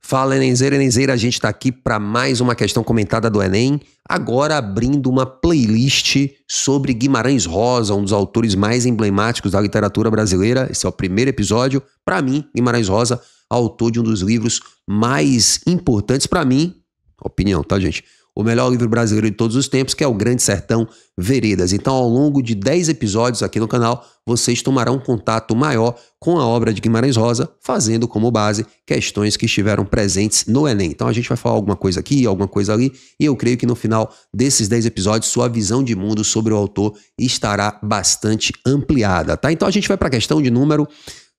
Fala, Enemzeira, a gente está aqui para mais uma questão comentada do Enem, agora abrindo uma playlist sobre Guimarães Rosa, um dos autores mais emblemáticos da literatura brasileira. Esse é o primeiro episódio. Para mim, Guimarães Rosa, autor de um dos livros mais importantes para mim, opinião, tá, gente? O melhor livro brasileiro de todos os tempos, que é O Grande Sertão Veredas. Então, ao longo de 10 episódios aqui no canal, vocês tomarão um contato maior com a obra de Guimarães Rosa, fazendo como base questões que estiveram presentes no Enem. Então, a gente vai falar alguma coisa aqui, alguma coisa ali, e eu creio que no final desses 10 episódios, sua visão de mundo sobre o autor estará bastante ampliada, tá? Então, a gente vai para a questão de número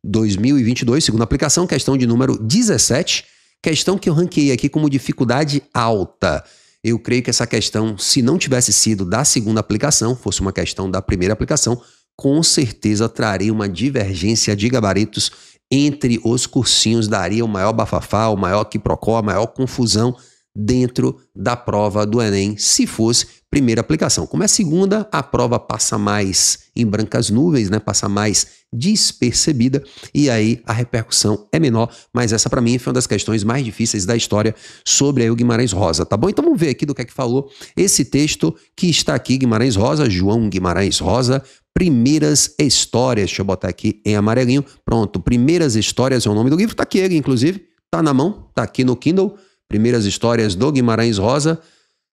2022, segunda aplicação, questão de número 17, questão que eu ranqueei aqui como dificuldade alta. Eu creio que essa questão, se não tivesse sido da segunda aplicação, fosse uma questão da primeira aplicação, com certeza traria uma divergência de gabaritos entre os cursinhos, daria o maior bafafá, o maior quiprocó, a maior confusão dentro da prova do Enem, se fosse primeira aplicação. Como é segunda, a prova passa mais em brancas nuvens, né? Passa mais despercebida e aí a repercussão é menor, mas essa para mim foi uma das questões mais difíceis da história sobre aí o Guimarães Rosa, tá bom? Então vamos ver aqui do que é que falou esse texto que está aqui, Guimarães Rosa, João Guimarães Rosa, Primeiras Histórias, deixa eu botar aqui em amarelinho, pronto, Primeiras Histórias é o nome do livro, tá aqui ele, inclusive, tá na mão, tá aqui no Kindle, Primeiras Histórias do Guimarães Rosa,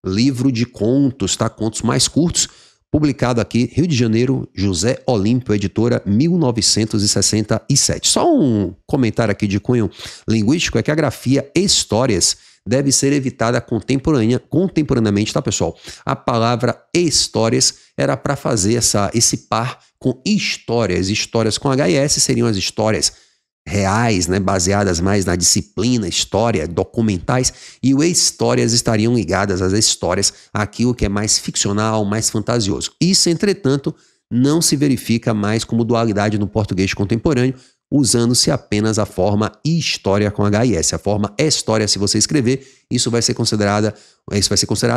livro de contos, tá? Contos mais curtos, publicado aqui, Rio de Janeiro, José Olímpio, editora, 1967. Só um comentário aqui de cunho linguístico, é que a grafia histórias deve ser evitada contemporaneamente, tá, pessoal? A palavra histórias era para fazer esse par com histórias. Histórias com HS seriam as histórias reais, né, baseadas mais na disciplina, história, documentais, e o histórias estariam ligadas às histórias, aquilo que é mais ficcional, mais fantasioso. Isso, entretanto, não se verifica mais como dualidade no português contemporâneo, usando-se apenas a forma história com HS. A forma história, se você escrever, isso vai ser considerado,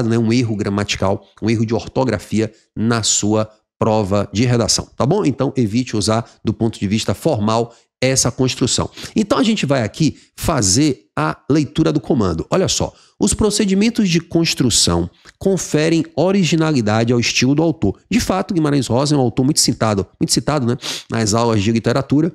né, um erro gramatical, um erro de ortografia na sua prova de redação, tá bom? Então, evite usar do ponto de vista formal essa construção. Então a gente vai aqui fazer a leitura do comando. Olha só, os procedimentos de construção conferem originalidade ao estilo do autor. De fato, Guimarães Rosa é um autor muito citado, né, nas aulas de literatura,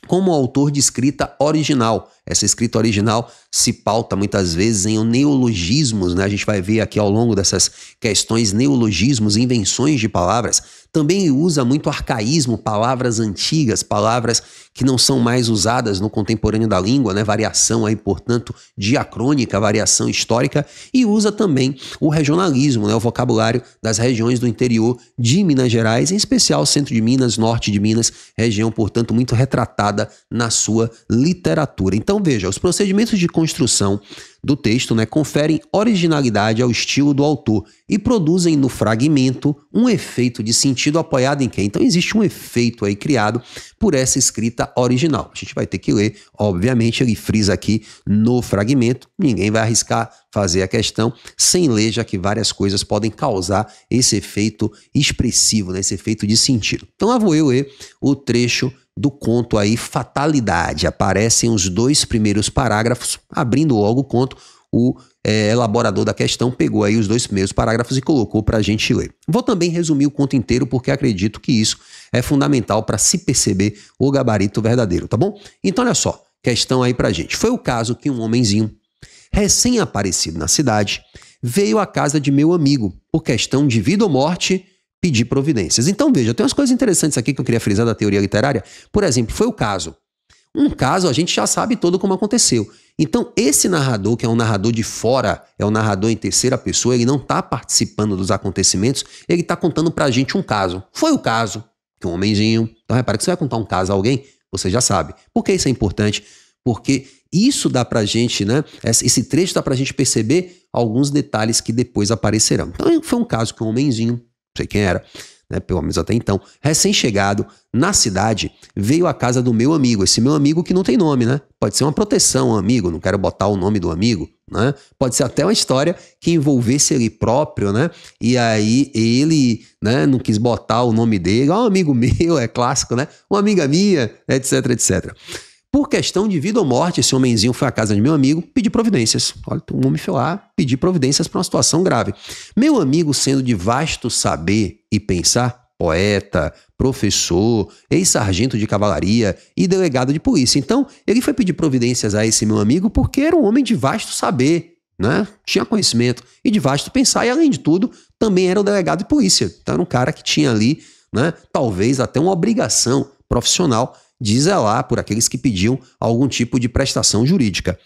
como autor de escrita original. Essa escrita original se pauta muitas vezes em neologismos, né? A gente vai ver aqui ao longo dessas questões neologismos, invenções de palavras. Também usa muito arcaísmo, palavras antigas, palavras que não são mais usadas no contemporâneo da língua, né? Variação aí, portanto, diacrônica, variação histórica, e usa também o regionalismo, né? O vocabulário das regiões do interior de Minas Gerais, em especial centro de Minas, norte de Minas, região, portanto, muito retratada na sua literatura. Então, veja, os procedimentos de construção do texto, né, conferem originalidade ao estilo do autor e produzem no fragmento um efeito de sentido apoiado em quem? Então existe um efeito aí criado por essa escrita original. A gente vai ter que ler, obviamente ele frisa aqui no fragmento, ninguém vai arriscar fazer a questão sem ler, já que várias coisas podem causar esse efeito expressivo, né, esse efeito de sentido. Então lá vou eu ler o trecho do conto aí, Fatalidade. Aparecem os dois primeiros parágrafos, abrindo logo o conto, o elaborador da questão pegou aí os dois primeiros parágrafos e colocou para a gente ler. Vou também resumir o conto inteiro, porque acredito que isso é fundamental para se perceber o gabarito verdadeiro, tá bom? Então olha só, questão aí pra gente. Foi o caso que um homenzinho, recém-aparecido na cidade, veio à casa de meu amigo, por questão de vida ou morte, pedir providências. Então veja, tem umas coisas interessantes aqui que eu queria frisar da teoria literária. Por exemplo, foi o caso. Um caso a gente já sabe todo como aconteceu. Então esse narrador, que é um narrador de fora, é um narrador em terceira pessoa, ele não está participando dos acontecimentos, ele está contando pra gente um caso. Foi o caso que um homenzinho... Então repara que você vai contar um caso a alguém, você já sabe. Por que isso é importante? Porque isso dá pra gente, né? Esse trecho dá pra gente perceber alguns detalhes que depois aparecerão. Então foi um caso que um homenzinho, não sei quem era, né, pelo menos até então, recém-chegado na cidade, veio à casa do meu amigo. Esse meu amigo que não tem nome, né? Pode ser uma proteção, um amigo, não quero botar o nome do amigo, né? Pode ser até uma história que envolvesse ele próprio, né? E aí ele, né, não quis botar o nome dele. Um amigo meu, é clássico, né? Uma amiga minha, etc, etc. Por questão de vida ou morte, esse homenzinho foi à casa de meu amigo pedir providências. Olha, um homem foi lá pedir providências para uma situação grave. Meu amigo, sendo de vasto saber e pensar, poeta, professor, ex-sargento de cavalaria e delegado de polícia. Então, ele foi pedir providências a esse meu amigo porque era um homem de vasto saber, né? Tinha conhecimento e de vasto pensar e, além de tudo, também era o delegado de polícia. Então, era um cara que tinha ali, né, talvez até uma obrigação profissional de zelar por aqueles que pediam algum tipo de prestação jurídica.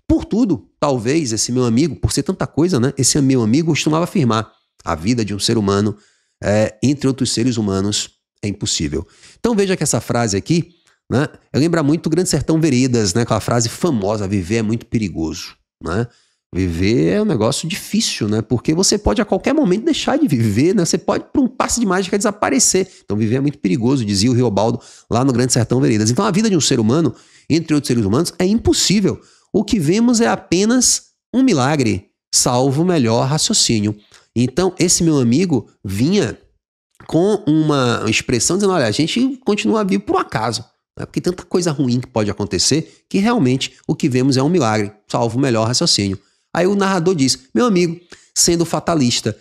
Por tudo, talvez esse meu amigo, por ser tanta coisa, né, esse meu amigo costumava afirmar: a vida de um ser humano, entre outros seres humanos, é impossível. Então veja que essa frase aqui, né, lembra muito o Grande Sertão Veredas, né, aquela frase famosa: viver é muito perigoso, né? Viver é um negócio difícil, né? Porque você pode a qualquer momento deixar de viver, né? Você pode, por um passe de mágica, desaparecer. Então viver é muito perigoso, dizia o Riobaldo lá no Grande Sertão Veredas. Então a vida de um ser humano, entre outros seres humanos, é impossível. O que vemos é apenas um milagre, salvo o melhor raciocínio. Então esse meu amigo vinha com uma expressão dizendo: olha, a gente continua vivo por um acaso. Porque tanta coisa ruim que pode acontecer que realmente o que vemos é um milagre, salvo o melhor raciocínio. Aí o narrador diz: meu amigo, sendo fatalista.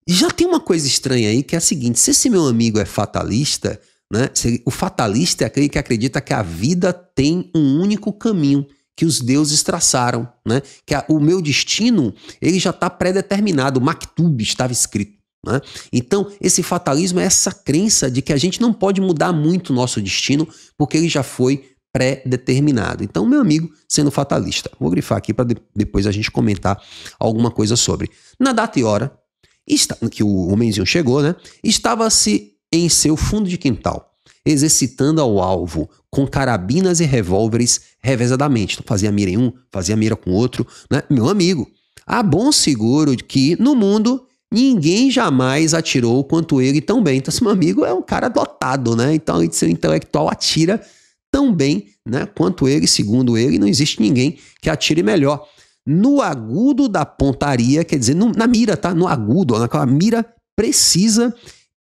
Já tem uma coisa estranha aí, que é a seguinte: se esse meu amigo é fatalista, né, o fatalista é aquele que acredita que a vida tem um único caminho, que os deuses traçaram, né, que o meu destino ele já está pré-determinado, Maktub estava escrito. Né? Então, esse fatalismo é essa crença de que a gente não pode mudar muito o nosso destino, porque ele já foi pré-determinado. Então, meu amigo, sendo fatalista. Vou grifar aqui para depois a gente comentar alguma coisa sobre. Na data e hora que o homenzinho chegou, né, estava-se em seu fundo de quintal, exercitando ao alvo com carabinas e revólveres revezadamente. Então, fazia mira em um, fazia mira com outro. Né? Meu amigo, há bom seguro de que no mundo ninguém jamais atirou quanto ele tão bem. Então, esse meu amigo é um cara dotado, né? Então, além de ser intelectual, atira tão bem, né, quanto ele. Segundo ele, não existe ninguém que atire melhor. No agudo da pontaria, quer dizer, na mira, tá? No agudo, naquela mira precisa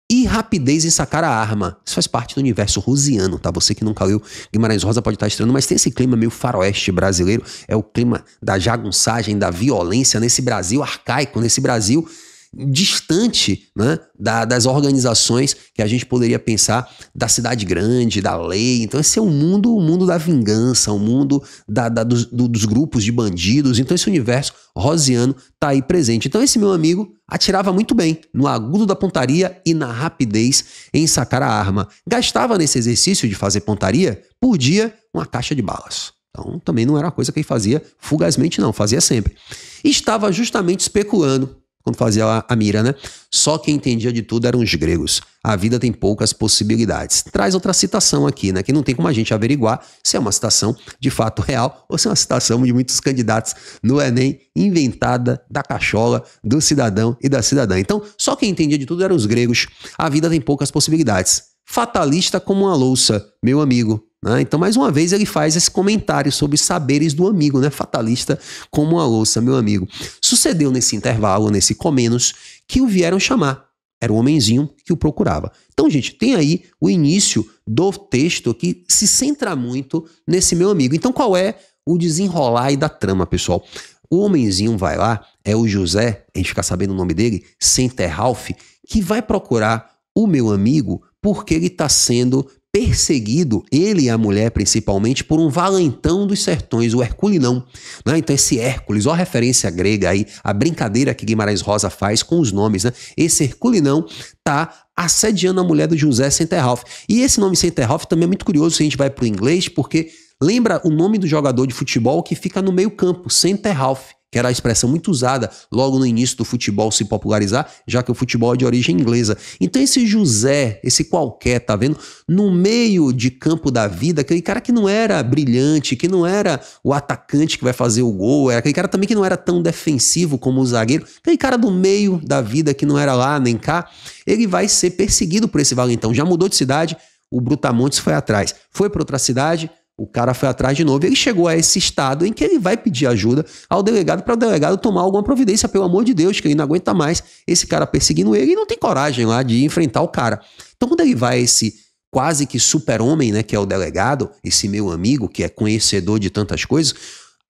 e rapidez em sacar a arma. Isso faz parte do universo rosiano, tá? Você que nunca leu Guimarães Rosa pode estar estranhando, mas tem esse clima meio faroeste brasileiro. É o clima da jagunçagem, da violência nesse Brasil arcaico, nesse Brasil distante, né, das organizações que a gente poderia pensar da cidade grande, da lei. Então esse é o mundo da vingança, o mundo dos grupos de bandidos. Então esse universo rosiano está aí presente. Então esse meu amigo atirava muito bem no agudo da pontaria e na rapidez em sacar a arma. Gastava nesse exercício de fazer pontaria por dia uma caixa de balas. Então também não era uma coisa que ele fazia fugazmente, não, fazia sempre. E estava justamente especulando quando fazia a mira, né? Só quem entendia de tudo eram os gregos. A vida tem poucas possibilidades. Traz outra citação aqui, né? Que não tem como a gente averiguar se é uma citação de fato real ou se é uma citação de muitos candidatos no Enem, inventada da cachola, do cidadão e da cidadã. Então, só quem entendia de tudo eram os gregos. A vida tem poucas possibilidades. Fatalista como uma louça, meu amigo. Né? Então, mais uma vez, ele faz esse comentário sobre saberes do amigo, né? Fatalista como uma louça, meu amigo. Sucedeu nesse intervalo, nesse comenos, que o vieram chamar. Era o homenzinho que o procurava. Então, gente, tem aí o início do texto que se centra muito nesse meu amigo. Então, qual é o desenrolar aí da trama, pessoal? O homenzinho vai lá, é o José, a gente fica sabendo o nome dele, Centerhalf, que vai procurar o meu amigo porque ele está sendo perseguido, ele e a mulher principalmente, por um valentão dos sertões, o Herculinão. Né? Então esse Hércules, ó a referência grega aí, a brincadeira que Guimarães Rosa faz com os nomes, né? Esse Herculinão tá assediando a mulher do José Centerhalf. E esse nome Centerhalf também é muito curioso se a gente vai para o inglês, porque lembra o nome do jogador de futebol que fica no meio campo, Centerhalf, que era a expressão muito usada logo no início do futebol se popularizar, já que o futebol é de origem inglesa. Então esse José, esse qualquer, tá vendo? No meio de campo da vida, aquele cara que não era brilhante, que não era o atacante que vai fazer o gol, era aquele cara também que não era tão defensivo como o zagueiro, aquele cara do meio da vida que não era lá nem cá, ele vai ser perseguido por esse valentão. Já mudou de cidade, o Brutamontes foi atrás. Foi para outra cidade, o cara foi atrás de novo e ele chegou a esse estado em que ele vai pedir ajuda ao delegado para o delegado tomar alguma providência, pelo amor de Deus, que ele não aguenta mais esse cara perseguindo ele e não tem coragem lá de enfrentar o cara. Então quando ele vai a esse quase que super-homem, né, que é o delegado, esse meu amigo que é conhecedor de tantas coisas,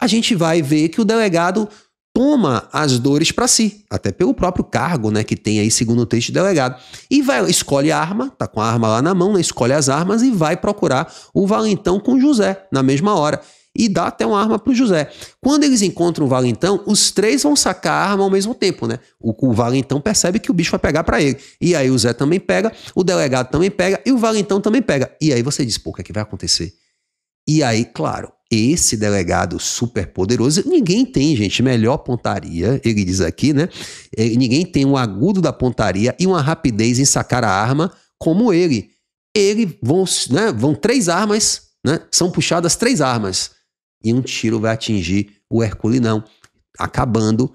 a gente vai ver que o delegado toma as dores para si, até pelo próprio cargo, né, que tem aí segundo o texto de delegado. E escolhe a arma, tá com a arma lá na mão, né, escolhe as armas e vai procurar o valentão com José na mesma hora. E dá até uma arma pro José. Quando eles encontram o valentão, os três vão sacar a arma ao mesmo tempo, né? O valentão percebe que o bicho vai pegar para ele. E aí o Zé também pega, o delegado também pega e o valentão também pega. E aí você diz, pô, o que é que vai acontecer? E aí, claro, esse delegado super poderoso, ninguém tem, gente, melhor pontaria, ele diz aqui, né? Ninguém tem um agudo da pontaria e uma rapidez em sacar a arma como ele. Vão 3 armas, né? São puxadas 3 armas. E um tiro vai atingir o Herculinão, acabando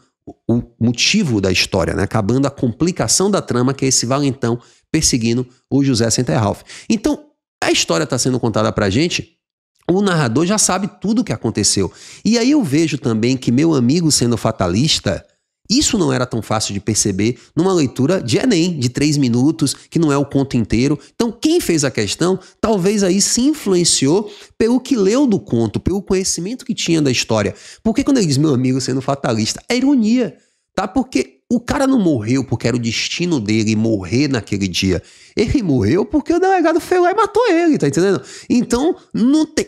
o motivo da história, né? Acabando a complicação da trama, que é esse valentão perseguindo o José Centerhalf. Então, a história está sendo contada pra gente, o narrador já sabe tudo o que aconteceu. E aí eu vejo também que meu amigo sendo fatalista, isso não era tão fácil de perceber numa leitura de Enem, de 3 minutos, que não é o conto inteiro. Então, quem fez a questão, talvez aí se influenciou pelo que leu do conto, pelo conhecimento que tinha da história. Porque quando ele diz meu amigo sendo fatalista, é ironia, tá? Porque o cara não morreu porque era o destino dele morrer naquele dia. Ele morreu porque o delegado foi lá e matou ele, tá entendendo? Então,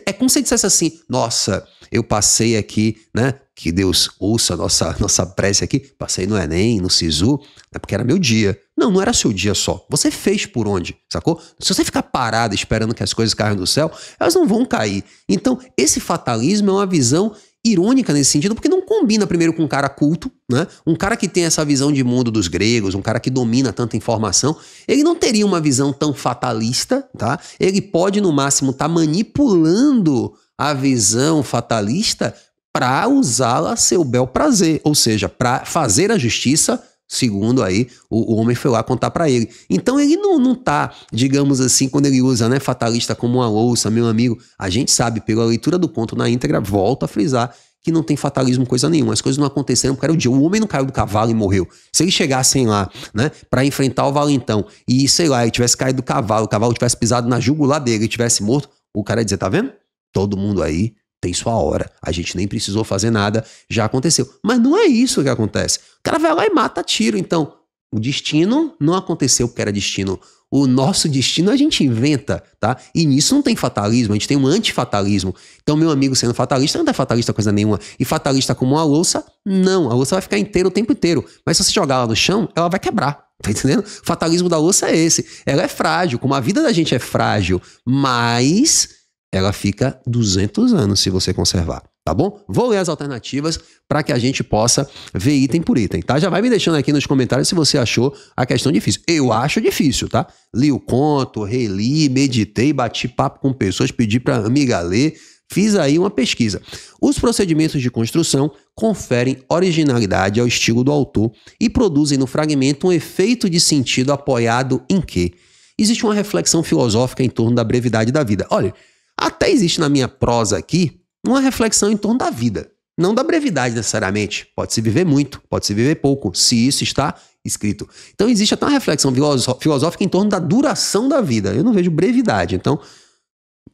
é como se ele dissesse assim, nossa, eu passei aqui, né? Que Deus ouça a nossa prece aqui. Passei no Enem, no Sisu, é porque era meu dia. Não, não era seu dia só. Você fez por onde, sacou? Se você ficar parado esperando que as coisas caiam do céu, elas não vão cair. Então, esse fatalismo é uma visão irônica nesse sentido, porque não combina primeiro com um cara culto, né? Um cara que tem essa visão de mundo dos gregos, um cara que domina tanta informação, ele não teria uma visão tão fatalista, tá? Ele pode, no máximo, estar manipulando a visão fatalista para usá-la a seu bel prazer, ou seja, para fazer a justiça, segundo aí o homem foi lá contar para ele. Então ele não tá, digamos assim, quando ele usa, né, fatalista como uma louça, meu amigo, a gente sabe pela leitura do conto na íntegra, volta a frisar que não tem fatalismo coisa nenhuma, as coisas não aconteceram porque era o dia, o homem não caiu do cavalo e morreu. Se eles chegassem lá, né, para enfrentar o valentão e, sei lá, ele tivesse caído do cavalo, o cavalo tivesse pisado na jugular dele e tivesse morto, o cara ia dizer, tá vendo? Todo mundo aí tem sua hora. A gente nem precisou fazer nada, já aconteceu. Mas não é isso que acontece. O cara vai lá e mata a tiro. Então, o destino não aconteceu porque era destino. O nosso destino a gente inventa, tá? E nisso não tem fatalismo, a gente tem um antifatalismo. Então, meu amigo sendo fatalista, não é fatalista coisa nenhuma. E fatalista como uma louça, não. A louça vai ficar inteira o tempo inteiro. Mas se você jogar ela no chão, ela vai quebrar. Tá entendendo? O fatalismo da louça é esse. Ela é frágil, como a vida da gente é frágil, mas ela fica 200 anos se você conservar, tá bom? Vou ler as alternativas para que a gente possa ver item por item, tá? Já vai me deixando aqui nos comentários se você achou a questão difícil. Eu acho difícil, tá? Li o conto, reli, meditei, bati papo com pessoas, pedi para amiga ler, fiz aí uma pesquisa. Os procedimentos de construção conferem originalidade ao estilo do autor e produzem no fragmento um efeito de sentido apoiado em que existe uma reflexão filosófica em torno da brevidade da vida. Olha, até existe na minha prosa aqui uma reflexão em torno da vida. Não da brevidade necessariamente. Pode-se viver muito, pode-se viver pouco, se isso está escrito. Então existe até uma reflexão filosófica em torno da duração da vida. Eu não vejo brevidade. Então,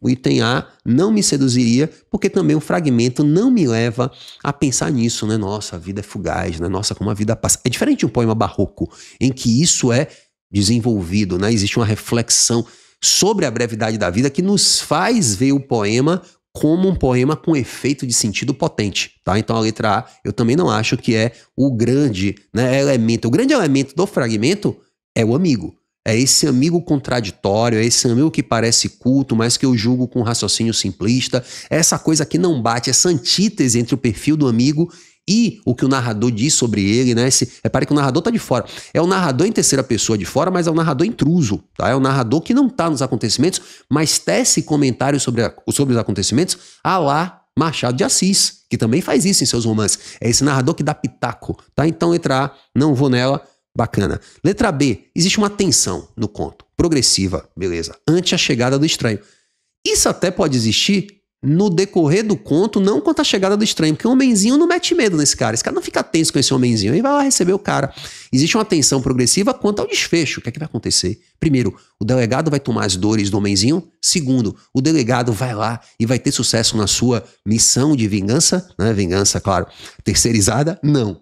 o item A não me seduziria, porque também o fragmento não me leva a pensar nisso, né? Nossa, a vida é fugaz, né? Nossa, como a vida passa. É diferente de um poema barroco, em que isso é desenvolvido, né? Existe uma reflexão sobre a brevidade da vida que nos faz ver o poema como um poema com efeito de sentido potente, tá? Então a letra A eu também não acho que é o grande, né, elemento. O grande elemento do fragmento é o amigo. É esse amigo contraditório, é esse amigo que parece culto, mas que eu julgo com raciocínio simplista. É essa coisa que não bate, essa antítese entre o perfil do amigo e o que o narrador diz sobre ele, né? Repare que o narrador tá de fora. É o narrador em terceira pessoa de fora, mas é o narrador intruso, tá? É o narrador que não tá nos acontecimentos, mas tece comentários sobre os acontecimentos à lá Machado de Assis, que também faz isso em seus romances. É esse narrador que dá pitaco, tá? Então, letra A, não vou nela, bacana. Letra B, existe uma tensão no conto, progressiva, beleza, ante a chegada do estranho. Isso até pode existir no decorrer do conto, não quanto à chegada do estranho, porque o homenzinho não mete medo nesse cara. Esse cara não fica tenso com esse homenzinho. Ele vai lá receber o cara. Existe uma tensão progressiva quanto ao desfecho. O que é que vai acontecer? Primeiro, o delegado vai tomar as dores do homenzinho. Segundo, o delegado vai lá e vai ter sucesso na sua missão de vingança. Né? Vingança, claro, terceirizada? Não.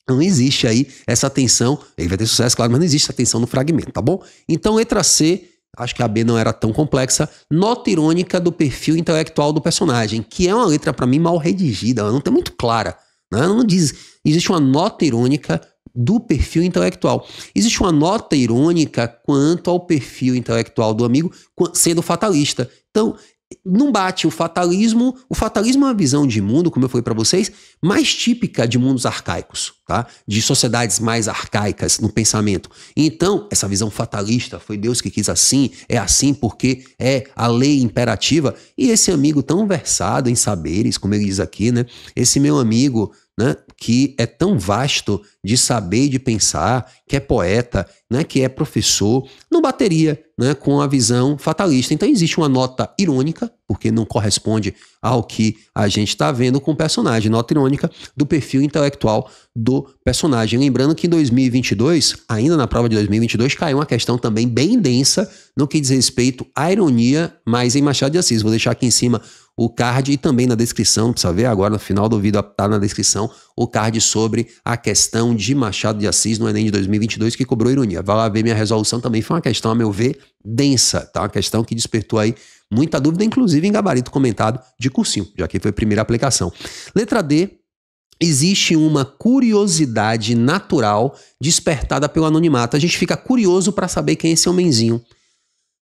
Não existe aí essa tensão. Ele vai ter sucesso, claro, mas não existe essa tensão no fragmento, tá bom? Então, letra C... Acho que a B não era tão complexa. Nota irônica do perfil intelectual do personagem, que é uma letra, para mim, mal redigida. Ela não tem muito clara. Né? Ela não diz. Existe uma nota irônica do perfil intelectual. Existe uma nota irônica quanto ao perfil intelectual do amigo sendo fatalista. Então, não bate o fatalismo. O fatalismo é uma visão de mundo, como eu falei para vocês, mais típica de mundos arcaicos, tá? De sociedades mais arcaicas no pensamento. Então, essa visão fatalista, foi Deus que quis assim, é assim porque é a lei imperativa. E esse amigo tão versado em saberes, como ele diz aqui, né? Esse meu amigo, né, que é tão vasto de saber e de pensar, que é poeta, né, que é professor, não bateria, né, com a visão fatalista. Então existe uma nota irônica, porque não corresponde ao que a gente está vendo com o personagem, nota irônica do perfil intelectual do personagem. Lembrando que em 2022, ainda na prova de 2022, caiu uma questão também bem densa no que diz respeito à ironia, mas em Machado de Assis. Vou deixar aqui em cima o card e também na descrição, não precisa ver agora, no final do vídeo tá na descrição, o card sobre a questão de Machado de Assis no Enem de 2022 que cobrou ironia. Vai lá ver minha resolução, também foi uma questão, a meu ver, densa, tá? Uma questão que despertou aí muita dúvida, inclusive em gabarito comentado de cursinho, já que foi a primeira aplicação. Letra D, existe uma curiosidade natural despertada pelo anonimato. A gente fica curioso para saber quem é esse homenzinho.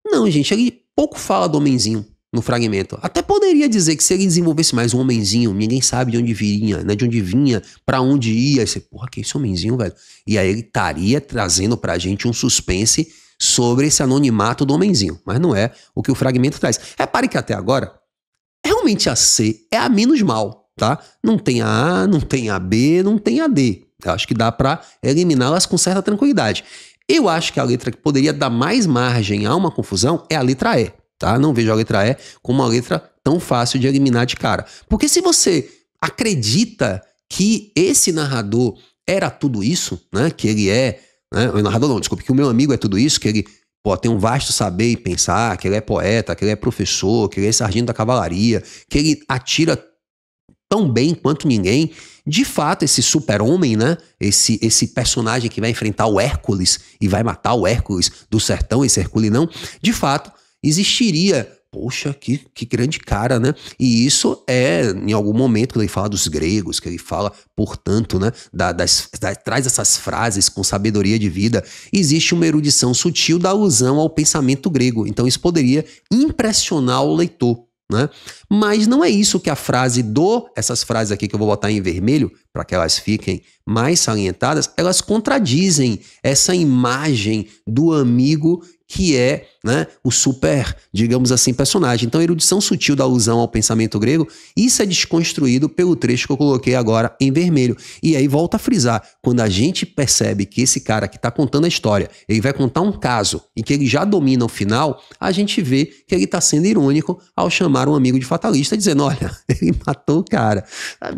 Não, gente, ele pouco fala do homenzinho no fragmento. Até poderia dizer que se ele desenvolvesse mais um homenzinho, ninguém sabe de onde viria, né? De onde vinha, pra onde ia. Aí você, porra, que é esse homenzinho, velho? E aí ele estaria trazendo pra gente um suspense sobre esse anonimato do homenzinho. Mas não é o que o fragmento traz. Repare que até agora, realmente a C é a menos mal, tá? Não tem a A, não tem a B, não tem a D. Eu acho que dá pra eliminá-las com certa tranquilidade. Eu acho que a letra que poderia dar mais margem a uma confusão é a letra E. Tá? Não vejo a letra E como uma letra tão fácil de eliminar de cara. Porque se você acredita que esse narrador era tudo isso, né? Que ele é... Né? O narrador não, desculpe, que o meu amigo é tudo isso, que ele tem um vasto saber e pensar, que ele é poeta, que ele é professor, que ele é sargento da cavalaria, que ele atira tão bem quanto ninguém. De fato, esse super-homem, né? Esse personagem que vai enfrentar o Hércules e vai matar o Hércules do sertão, esse Herculinão, de fato, existiria, poxa, que grande cara, né? E isso é, em algum momento, quando ele fala dos gregos, que ele fala, portanto, né, traz essas frases com sabedoria de vida, existe uma erudição sutil da alusão ao pensamento grego. Então isso poderia impressionar o leitor, né? Mas não é isso que a frase essas frases aqui que eu vou botar em vermelho, para que elas fiquem mais salientadas, elas contradizem essa imagem do amigo que é, né, o super, digamos assim, personagem. Então, a erudição sutil da alusão ao pensamento grego, isso é desconstruído pelo trecho que eu coloquei agora em vermelho. E aí, volta a frisar, quando a gente percebe que esse cara que está contando a história, ele vai contar um caso em que ele já domina o final, a gente vê que ele está sendo irônico ao chamar um amigo de fatalista, dizendo, olha, ele matou o cara.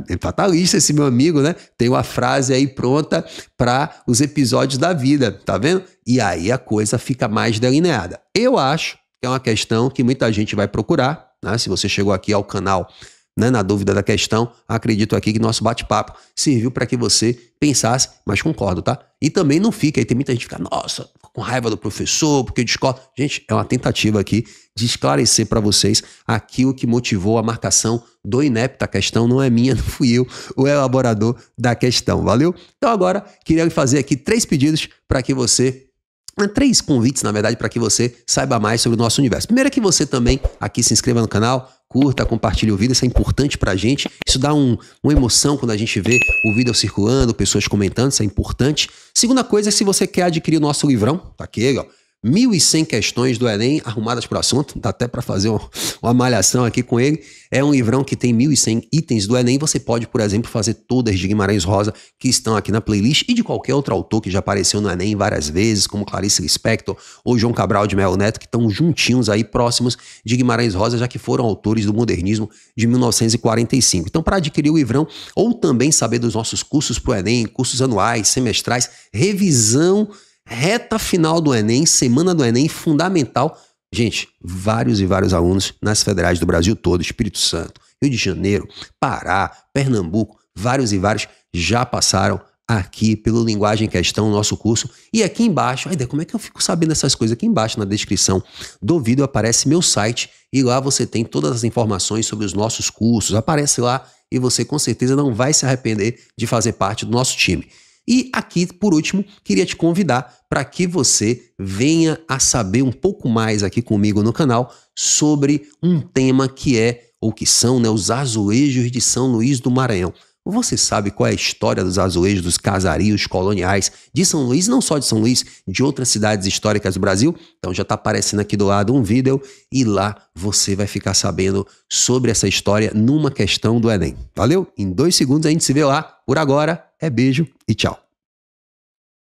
É fatalista esse meu amigo, né? Tem uma frase aí pronta para os episódios da vida, tá vendo? E aí a coisa fica mais delineada. Eu acho que é uma questão que muita gente vai procurar, né? Se você chegou aqui ao canal, né, na dúvida da questão, acredito aqui que nosso bate-papo serviu para que você pensasse, mas concordo, tá? E também não fica, aí tem muita gente que fica, nossa, com raiva do professor, porque discorda. Gente, é uma tentativa aqui de esclarecer para vocês aquilo que motivou a marcação do INEP. A questão não é minha, não fui eu o elaborador da questão, valeu? Então agora, queria fazer aqui 3 pedidos para que você... 3 convites, na verdade, para que você saiba mais sobre o nosso universo. Primeiro é que você também aqui se inscreva no canal, curta, compartilhe o vídeo, isso é importante pra gente. Isso dá uma emoção quando a gente vê o vídeo circulando, pessoas comentando, isso é importante. Segunda coisa é se você quer adquirir o nosso livrão, tá aqui, ó, 1.100 questões do Enem arrumadas para o assunto, dá até para fazer uma malhação aqui com ele. É um livrão que tem 1.100 itens do Enem. Você pode, por exemplo, fazer todas de Guimarães Rosa que estão aqui na playlist e de qualquer outro autor que já apareceu no Enem várias vezes, como Clarice Lispector ou João Cabral de Melo Neto, que estão juntinhos aí, próximos de Guimarães Rosa, já que foram autores do modernismo de 1945. Então, para adquirir o livrão ou também saber dos nossos cursos para o Enem, cursos anuais, semestrais, revisão, reta final do Enem, semana do Enem, fundamental. Gente, vários e vários alunos nas federais do Brasil todo, Espírito Santo, Rio de Janeiro, Pará, Pernambuco, vários e vários já passaram aqui pelo Linguagem em Questão, nosso curso. E aqui embaixo, como é que eu fico sabendo essas coisas? Aqui embaixo na descrição do vídeo aparece meu site e lá você tem todas as informações sobre os nossos cursos. Aparece lá e você com certeza não vai se arrepender de fazer parte do nosso time. E aqui, por último, queria te convidar para que você venha a saber um pouco mais aqui comigo no canal sobre um tema que é, ou que são, né, os azulejos de São Luís do Maranhão. Você sabe qual é a história dos azulejos, dos casarios coloniais de São Luís, não só de São Luís, de outras cidades históricas do Brasil? Então já está aparecendo aqui do lado um vídeo e lá você vai ficar sabendo sobre essa história numa questão do Enem. Valeu? Em 2 segundos a gente se vê lá. Por agora, é beijo e tchau.